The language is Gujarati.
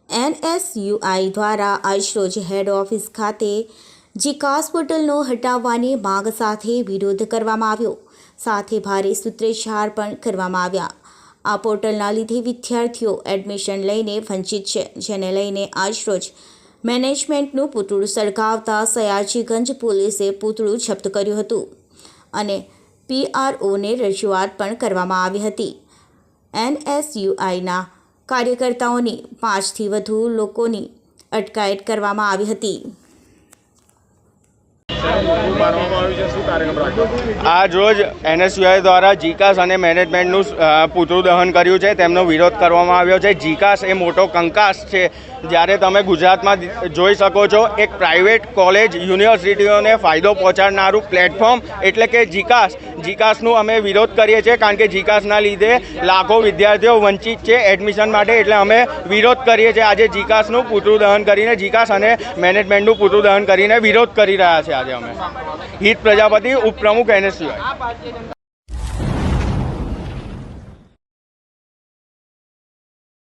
NSUI દ્વારા આજરોજ હેડ ઓફિસ ખાતે જીકાસ પોર્ટલનો હટાવવાની માંગ સાથે વિરોધ કરવામાં આવ્યો. સાથે ભારે સૂત્રોચ્ચાર પણ કરવામાં આવ્યા. આ પોર્ટલના લીધે વિદ્યાર્થીઓ એડમિશન લઈને વંચિત છે, જેને લઈને આજરોજ મેનેજમેન્ટનું પૂતળું સળગાવતા સયાજીગંજ પોલીસે પૂતળું જપ્ત કર્યું હતું અને PROને રજૂઆત પણ કરવામાં આવી હતી. NSUIના કાર્યકર્તાઓની 5થી વધુ લોકોની અટકાયત કરવામાં આવી હતી. આજ રોજ NSUI દ્વારા જીકાસ અને મેનેજમેન્ટનું પૂતળું દહન કર્યું છે. તેમનો વિરોધ કરવામાં આવ્યો છે. જીકાસ એ મોટો કંકાસ છે. જ્યારે તમે ગુજરાતમાં જોઈ શકો છો, એક પ્રાઇવેટ કોલેજ યુનિવર્સિટીઓને ફાયદો પહોંચાડનારું પ્લેટફોર્મ એટલે કે જીકાસનું અમે વિરોધ કરીએ છીએ, કારણ કે જીકાસના લીધે લાખો વિદ્યાર્થીઓ વંચિત છે એડમિશન માટે. એટલે અમે વિરોધ કરીએ છીએ. આજે જીકાસનું પૂતળું દહન કરીને, જીકાસ અને મેનેજમેન્ટનું પૂતળું દહન કરીને વિરોધ કરી રહ્યા છે. આજે અમે હિત પ્રજાપતિ ઉપપ્રમુખ NSUI.